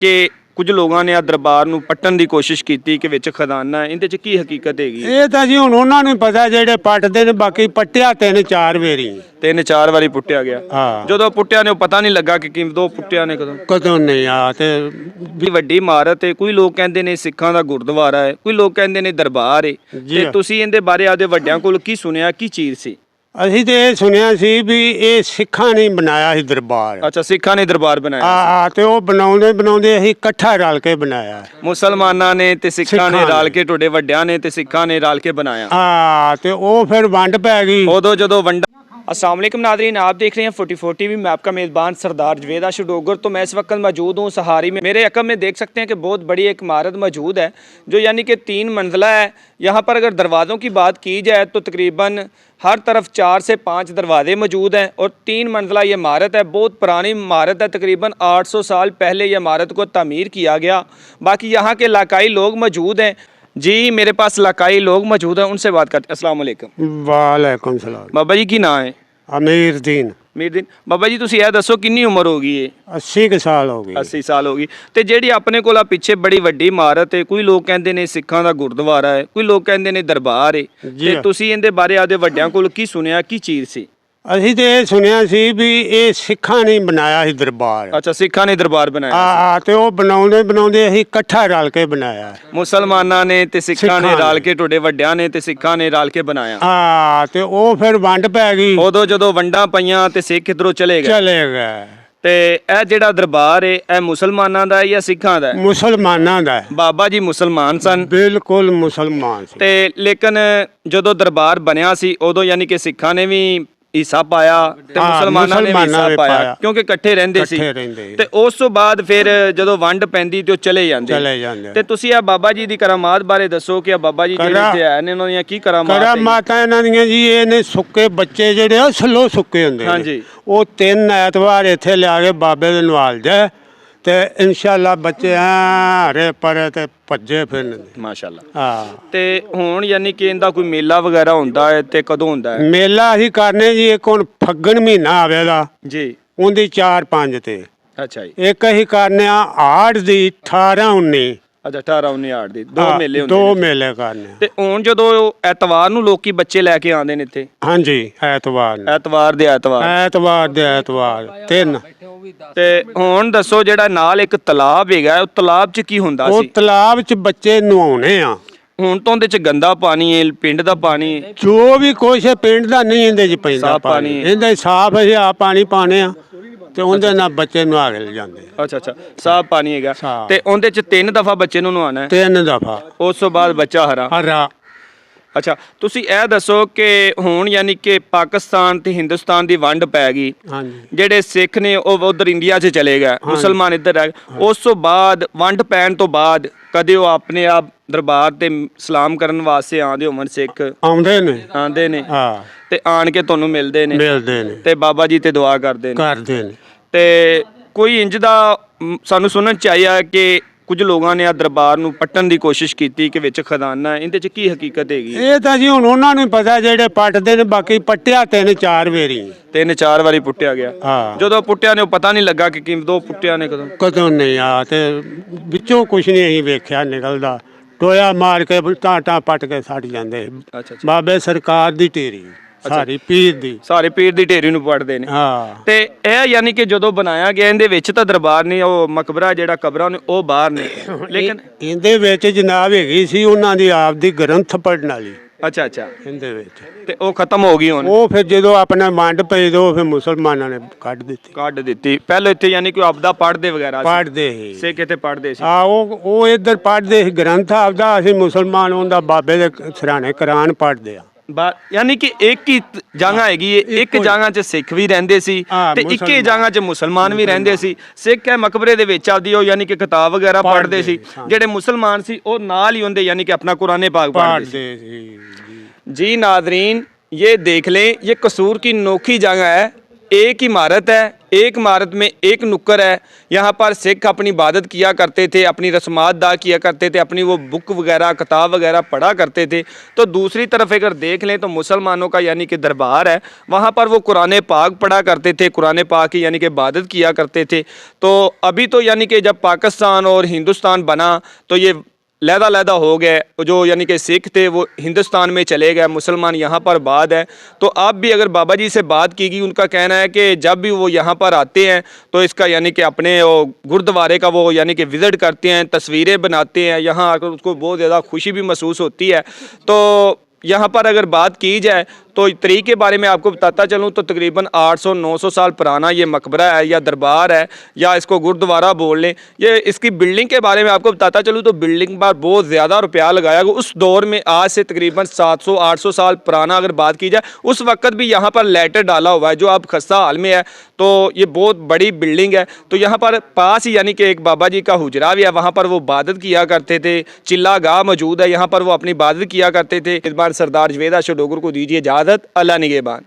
ਕਿ ਕੁਝ ਲੋਕਾਂ ਨੇ ਆ ਦਰਬਾਰ ਨੂੰ ਪੱਟਣ ਦੀ ਕੋਸ਼ਿਸ਼ ਕੀਤੀ ਕਿ ਵਿੱਚ ਖਜ਼ਾਨਾ ਇਹਦੇ ਚ ਕੀ ਹਕੀਕਤ ਹੈਗੀ? ਇਹ ਤਾਂ ਜੀ ਹੁਣ ਉਹਨਾਂ ਨੂੰ ਪਤਾ ਜਿਹੜੇ ਪੱਟਦੇ ਨੇ, ਬਾਕੀ ਪੱਟਿਆ 3-4 ਵਾਰੀ। 3-4 ਵਾਰੀ ਪੁੱਟਿਆ ਗਿਆ। ਹਾਂ, ਜਦੋਂ ਪੁੱਟਿਆ ਨੇ ਉਹ ਪਤਾ ਨਹੀਂ ਲੱਗਾ ਕਿ ਕਿਦੋਂ ਪੁੱਟਿਆ ਨੇ ਕਦੋਂ। ਕਦੋਂ ਨਹੀਂ ਆ ਤੇ ਵੀ ਵੱਡੀ ਇਮਾਰਤ ਹੈ, ਕੋਈ ਲੋਕ ਕਹਿੰਦੇ ਨੇ ਸਿੱਖਾਂ ਦਾ ਗੁਰਦੁਆਰਾ ਹੈ, ਕੋਈ ਲੋਕ ਕਹਿੰਦੇ ਨੇ ਦਰਬਾਰ ਹੈ। ਤੇ ਤੁਸੀਂ ਇਹਦੇ ਬਾਰੇ ਆਪਦੇ ਵੱਡਿਆਂ ਕੋਲ ਕੀ ਸੁਣਿਆ, ਕੀ ਚੀਜ਼ ਸੀ? ਅਸੀਂ ਤੇ ਇਹ ਸੁਣਿਆ ਸੀ ਵੀ ਇਹ ਸਿੱਖਾਂ ਨੇ ਬਣਾਇਆ ਸੀ ਦਰਬਾਰ। ਅੱਛਾ, ਸਿੱਖਾਂ ਨੇ ਦਰਬਾਰ ਬਣਾਇਆ। ਆ ਤੇ ਉਹ ਬਣਾਉਂਦੇ ਅਸੀਂ ਇਕੱਠਾ ਰਲ ਕੇ ਬਣਾਇਆ। ਮੁਸਲਮਾਨਾਂ ਨੇ ਤੇ ਸਿੱਖਾਂ ਨੇ ਰਲ ਕੇ, ਤੁਹਾਡੇ ਵੱਡਿਆਂ ਨੇ ਤੇ ਸਿੱਖਾਂ ਨੇ ਰਲ ਕੇ बनाया। हाँ, तो वो फिर वंड पै गई उदो जो वंडा। अस्सलाम वालेकुम नाज़रीन, आप देख रहे हैं 44 टीवी। मैं आपका मेज़बान सरदार जवेद आशुडोगर। तो मैं इस वक्त मौजूद हूँ सहारी में। मेरे अकब में देख सकते हैं कि बहुत बड़ी एक इमारत मौजूद है जो यानी कि 3 मंजिला है। यहाँ पर अगर दरवाज़ों की बात की जाए तो तकरीबन हर तरफ 4 से 5 दरवाजे मौजूद हैं और 3 मंजिला ये इमारत है। बहुत पुरानी इमारत है, तकरीबन 800 साल पहले ये इमारत को तामीर किया गया। बाकी यहाँ के इलाकाई लोग मौजूद हैं। जी मेरे पास इलाकाई लोग मौजूद हैं, उनसे बात करते हैं। अस्सलाम वालेकुम। वालेकुम सलाम। बाबा जी की नाम है? अमीर दीन। अमीर दीन। बाबा जी तुसी यह दसो कितनी उम्र होगी है? 80 के साल हो गई। 80 साल होगी। तो ਜਿਹੜੀ ਆਪਣੇ ਕੋਲ ਆ ਪਿੱਛੇ ਬੜੀ ਵੱਡੀ ਇਮਾਰਤ ਹੈ, ਕੋਈ ਲੋਕ ਕਹਿੰਦੇ ਨੇ ਸਿੱਖਾਂ ਦਾ ਗੁਰਦੁਆਰਾ ਹੈ, ਕੋਈ ਲੋਕ ਕਹਿੰਦੇ ਨੇ ਦਰਬਾਰ ਹੈ, ਤੇ ਤੁਸੀਂ ਇਹਦੇ ਬਾਰੇ ਆਪਦੇ ਵੱਡਿਆਂ ਕੋਲ ਕੀ ਸੁਣਿਆ, ਕੀ ਚੀਜ਼ ਸੀ? ਅਸੀਂ ਤੇ ਇਹ ਸੁਣਿਆ ਸੀ ਵੀ ਇਹ ਸਿੱਖਾਂ ਨੇ ਬਣਾਇਆ ਸੀ ਦਰਬਾਰ। ਅੱਛਾ, ਸਿੱਖਾਂ ਨੇ ਦਰਬਾਰ ਬਣਾਇਆ। ਆ ਤੇ ਉਹ ਬਣਾਉਂਦੇ ਅਸੀਂ ਇਕੱਠਾ ਰਲ ਕੇ ਬਣਾਇਆ। ਮੁਸਲਮਾਨਾਂ ਨੇ ਤੇ ਸਿੱਖਾਂ ਨੇ ਰਲ ਕੇ, ਤੁਹਾਡੇ ਵੱਡਿਆਂ ਨੇ ਤੇ ਸਿੱਖਾਂ ਨੇ ਰਲ ਕੇ ਬਣਾਇਆ। ਆ ਤੇ ਉਹ ਫਿਰ ਵੰਡ ਪੈ ਗਈ। ਉਦੋਂ ਜਦੋਂ ਵੰਡਾਂ ਪਈਆਂ ਤੇ ਸਿੱਖ ਕਿਧਰੋਂ ਚਲੇ ਗਏ। ਤੇ ਇਹ ਜਿਹੜਾ ਦਰਬਾਰ ਹੈ ਇਹ ਮੁਸਲਮਾਨਾਂ ਦਾ ਹੈ ਜਾਂ ਸਿੱਖਾਂ ਦਾ ਹੈ? ਮੁਸਲਮਾਨਾਂ ਦਾ। ਬਾਬਾ ਜੀ ਮੁਸਲਮਾਨ ਸਨ? ਬਿਲਕੁਲ ਮੁਸਲਮਾਨ ਸੀ। ਤੇ ਲੇਕਿਨ ਜਦੋਂ ਦਰਬਾਰ ਬਣਿਆ ਸੀ ਉਦੋਂ ਯਾਨੀ ਕਿ ਸਿੱਖਾਂ ਨੇ ਵੀ ਹਿੱਸਾ ਪਾਇਆ ਤੇ ਮੁਸਲਮਾਨਾਂ ਨੇ ਵੀ ਹਿੱਸਾ ਪਾਇਆ, ਕਿਉਂਕਿ ਇਕੱਠੇ ਰਹਿੰਦੇ ਸੀ। ਤੇ ਉਸ ਤੋਂ ਬਾਅਦ ਫਿਰ ਜਦੋਂ ਵੰਡ ਪੈਂਦੀ ਤੇ ਉਹ ਚਲੇ ਜਾਂਦੇ। ਤੇ ਤੁਸੀਂ ਆ ਬਾਬਾ ਜੀ ਦੀ ਕਰਾਮਾਤ ਬਾਰੇ ਦੱਸੋ ਕਿ ਆ ਬਾਬਾ ਜੀ ਜਿਹੜੇ ਇੱਥੇ ਆਏ ਨੇ ਉਹਨਾਂ ਦੀਆਂ ਕੀ ਕਰਾਮਾਤਾਂ ਇਹਨਾਂ ਦੀਆਂ ਜੀ। ਇਹ ਨੇ ਸੁੱਕੇ ਬੱਚੇ ਜਿਹੜੇ ਆ ਸਲੋ ਸੁੱਕੇ ਹੁੰਦੇ ਨੇ। ਹਾਂਜੀ। ਉਹ 3 ਐਤਵਾਰ ਇੱਥੇ ਲਿਆ ਕੇ ਬਾਬੇ ਦੇ ਨਵਾਲ ਜਾ ਤੇ ਇਨਸ਼ਾਅੱਲਾ ਬੱਚੇ ਹਰੇ ਪਰੇ ਤੇ ਭੱਜੇ ਫਿਰਨਗੇ ਮਾਸ਼ਾਅੱਲਾ। ਹਾਂ। ਤੇ ਹੁਣ ਯਾਨੀ ਕਿ ਇਹਦਾ ਕੋਈ ਮੇਲਾ ਵਗੈਰਾ ਹੁੰਦਾ ਹੈ ਤੇ ਕਦੋਂ ਹੁੰਦਾ ਹੈ? ਮੇਲਾ ਅਸੀਂ ਕਰਨੇ ਜੀ ਇੱਕ ਹੁਣ ਫੱਗਣ ਮਹੀਨਾ ਆਵੇਗਾ ਜੀ, ਉਹਦੀ 4-5 ਤੇ। ਅੱਛਾ ਜੀ। ਇੱਕ ਅਸੀਂ ਕਰਨੇ ਆ ਆੜ ਦੀ 18-19। ਅੱਛਾ, 18-19 ਆੜ ਦੀ 2 ਮੇਲੇ ਹੁੰਦੇ ਨੇ। 2 ਮੇਲੇ ਕਰਨੇ। ਤੇ ਹੁਣ ਜਦੋਂ ਐਤਵਾਰ ਨੂੰ ਲੋਕੀ ਬੱਚੇ ਲੈ ਕੇ ਆਉਂਦੇ ਨੇ ਇੱਥੇ? ਹਾਂਜੀ, ਐਤਵਾਰ ਨੂੰ। ਐਤਵਾਰ ਦੇ ਐਤਵਾਰ 3। ਤੇ ਹੁਣ ਦੱਸੋ ਜਿਹੜਾ ਨਾਲ ਇੱਕ ਤਲਾਬ ਹੈਗਾ, ਉਹ ਤਲਾਬ 'ਚ ਕੀ ਹੁੰਦਾ ਸੀ? ਉਹ ਤਲਾਬ 'ਚ ਬੱਚੇ ਨਹਾਉਣੇ ਆ। ਹੁਣ ਤਾਂ ਉਹਦੇ 'ਚ ਗੰਦਾ ਪਾਣੀ ਹੈ, ਪਿੰਡ ਦਾ ਪਾਣੀ ਹੈ, ਜੋ ਵੀ ਕੁਛ ਹੈ ਪਿੰਡ ਦਾ ਨਹੀਂ ਇਹਦੇ 'ਚ ਪੈਂਦਾ ਪਾਣੀ। ਇਹਦੇ ਸਾਫ਼ ਅਸੀਂ ਆ ਪਾਣੀ ਪਾਣੇ ਆ ਤੇ ਉਹਦੇ ਨਾਲ ਬੱਚੇ ਨਹਾ ਕੇ ਲੈ ਜਾਂਦੇ। ਅੱਛਾ, ਸਾਫ਼ ਪਾਣੀ ਹੈਗਾ। ਤੇ ਉਹਦੇ 'ਚ 3 ਦਫਾ ਬੱਚੇ ਨੂੰ ਨਹਾਉਣਾ ਹੈ? 3 ਦਫਾ। ਉਸ ਤੋਂ ਬਾਅਦ ਬੱਚਾ ਹਰਾ। ਅੱਛਾ, ਤੁਸੀਂ ਇਹ ਦੱਸੋ ਕਿ ਹੁਣ ਯਾਨੀ ਕਿ ਪਾਕਿਸਤਾਨ ਤੇ ਹਿੰਦੁਸਤਾਨ ਦੀ ਵੰਡ ਪੈ ਗਈ। ਜਿਹੜੇ ਸਿੱਖ ਨੇ ਉਹ ਉਧਰ ਇੰਡੀਆ 'ਚ ਚਲੇ ਗਏ, ਮੁਸਲਮਾਨ ਇੱਧਰ ਆ ਗਏ। ਉਸ ਤੋਂ ਬਾਅਦ ਵੰਡ ਪੈਣ ਤੋਂ ਬਾਅਦ ਕਦੇ ਉਹ ਆਪਣੇ ਆਪ ਦਰਬਾਰ ਤੇ ਸਲਾਮ ਕਰਨ ਵਾਸਤੇ ਆਉਂਦੇ ਹੋਣ? ਸਿੱਖ ਆਉਂਦੇ ਨੇ ਤੇ ਆਣ ਕੇ ਤੁਹਾਨੂੰ ਮਿਲਦੇ ਨੇ ਤੇ ਬਾਬਾ ਜੀ ਤੇ ਦੁਆ ਕਰਦੇ ਨੇ। ਤੇ ਕੋਈ ਇੰਜ ਦਾ ਸਾਨੂੰ ਸੁਣਨ ਚ ਆਇਆ ਕਿ ਕੁਝ ਲੋਕਾਂ ਨੇ ਆ ਦਰਬਾਰ ਨੂੰ ਪੱਟਣ ਦੀ ਕੋਸ਼ਿਸ਼ ਕੀਤੀ ਕਿ ਵਿੱਚ ਖਜ਼ਾਨਾ ਇਹਦੇ ਚ ਕੀ ਹਕੀਕਤ ਹੈਗੀ? ਇਹ ਤਾਂ ਜੀ ਹੁਣ ਉਹਨਾਂ ਨੂੰ ਪਤਾ ਜਿਹੜੇ ਪੱਟਦੇ ਨੇ, ਬਾਕੀ ਪੱਟਿਆ 3-4 ਵਾਰੀ। 3-4 ਵਾਰੀ ਪੁੱਟਿਆ ਗਿਆ। ਜਦੋਂ ਪੁੱਟਿਆ ਨੇ ਉਹ ਪਤਾ ਨਹੀਂ ਲੱਗਾ ਕਿ ਕਿਦੋਂ ਪੁੱਟਿਆ ਨੇ ਕਦੋਂ ਨਹੀਂ ਆ ਤੇ ਵਿੱਚੋਂ ਕੁਛ ਨਹੀਂ ਅਸੀਂ ਵੇਖਿਆ ਨਿਕਲਦਾ। ਟੋਇਆ ਮਾਰ ਕੇ ਟਾਟਾ ਪੱਟ ਕੇ ਛੱਡ ਜਾਂਦੇ। ਬਾਬੇ ਸਰਕਾਰ ਦੀ ਢੇਰੀ ਸਾਰੇ ਪੀਰ ਦੀ ਢੇਰੀ ਨੂੰ ਪੜਦੇ ਨੇ। ਤੇ ਇਹ ਯਾਨੀ ਕਿ ਜਦੋਂ ਬਣਾਇਆ ਗਿਆ ਇਹਦੇ ਵਿੱਚ ਤਾਂ ਦਰਬਾਰ ਨਹੀਂ, ਉਹ ਮਕਬਰਾ ਜਿਹੜਾ ਕਬਰਾਂ ਨੇ ਉਹ ਬਾਹਰ ਨੇ, ਲੇਕਿਨ ਇਹਦੇ ਵਿੱਚ ਜਨਾਬ ਹੈਗੀ ਸੀ ਉਹਨਾਂ ਦੀ ਆਪ ਦੀ ਗ੍ਰੰਥ ਪੜਨ ਵਾਲੀ। ਅੱਛਾ ਇਹਦੇ ਵਿੱਚ ਤੇ ਉਹ ਖਤਮ ਹੋ ਗਈ ਹੁਣ। ਉਹ ਫਿਰ ਜਦੋਂ ਆਪਣਾ ਵੰਡ ਪਈ ਦੋ ਫਿਰ ਮੁਸਲਮਾਨਾਂ ਨੇ ਕੱਢ ਦਿੱਤੀ। ਪਹਿਲਾਂ ਇੱਥੇ ਯਾਨੀ ਕਿ ਆਪਦਾ ਪੜਦੇ ਵਗੈਰਾ ਸੀ, ਸਿੱਖ ਇੱਥੇ ਪੜਦੇ ਸੀ। ਉਹ ਇੱਧਰ ਪੜਦੇ ਸੀ ਗ੍ਰੰਥ ਆਪਦਾ, ਅਸੀਂ ਮੁਸਲਮਾਨ ਹੁੰਦਾ ਬਾਬੇ ਦੇ ਸਰਾਣੇ ਕੁਰਾਨ ਪੜਦੇ ਆ। ਯਾਨੀ ਕਿ ਇੱਕ ਹੀ ਜਗ੍ਹਾ ਹੈਗੀ, ਇੱਕ ਜਗ੍ਹਾ 'ਚ ਸਿੱਖ ਵੀ ਰਹਿੰਦੇ ਸੀ ਤੇ ਇੱਕੇ ਜਗ੍ਹਾ 'ਚ ਮੁਸਲਮਾਨ ਵੀ ਰਹਿੰਦੇ ਸੀ। ਸਿੱਖ ਹੈ ਮਕਬਰੇ ਦੇ ਵਿੱਚ ਆਦੀ ਉਹ ਯਾਨੀ ਕਿ ਕਿਤਾਬ ਵਗੈਰਾ ਪੜ੍ਹਦੇ ਸੀ, ਜਿਹੜੇ ਮੁਸਲਮਾਨ ਸੀ ਉਹ ਨਾਲ ਹੀ ਹੁੰਦੇ ਯਾਨੀ कि अपना कुरान पाक पढ़ते जी नादरीन ये देख लें, ये कसूर की नोखी जगह है। एक इमारत है, एक इमारत में एक नुक्कर है। यहाँ पर सिख अपनी इबादत किया करते थे, अपनी रस्मात अदा किया करते थे, अपनी वो बुक वगैरह किताब वगैरह पढ़ा करते थे। तो दूसरी तरफ अगर देख लें तो मुसलमानों का यानी कि दरबार है, वहाँ पर वो कुरान पाक पढ़ा करते थे, कुरान पाक की यानी कि इबादत किया करते थे। तो अभी तो यानी कि जब पाकिस्तान और हिंदुस्तान बना तो ये लहदा हो गए, जो यानी कि सिख थे वो हिंदुस्तान में चले गए, मुसलमान यहाँ पर बाद है। तो अब भी अगर बाबा जी से बात की गई, उनका कहना है कि जब भी वो यहाँ पर आते हैं तो इसका यानी कि अपने वो गुरुद्वारे का वो यानी कि विज़िट करते हैं, तस्वीरें बनाते हैं, यहाँ आकर उसको बहुत ज़्यादा खुशी भी महसूस होती है। तो यहाँ पर अगर बात की जाए तो तरीक़ के बारे में आपको बताता चलूँ तो तकरीबन 800-900 साल पुराना ये मकबरा है या दरबार है या इसको गुरुद्वारा बोल लें। ये इसकी बिल्डिंग के बारे में आपको बताता चलूँ तो बिल्डिंग पर बहुत ज़्यादा रुपया लगाया गया उस दौर में। आज से तकरीबन 700-800 साल पुराना अगर बात की जाए, उस वक्त भी यहाँ पर लेटर डाला हुआ है जो अब खस्ता हाल में है। तो ये बहुत बड़ी बिल्डिंग है। तो यहाँ पर पास ही यानी कि एक बाबा जी का हुजरा भी है, वहाँ पर वो इबादत किया करते थे। चिल्ला गाह मौजूद है, यहाँ पर वो अपनी इबादत किया करते थे। इस बार सरदार जवेद आशा डोगर को दीजिए इजाज़त। अल्लाह निगहबान।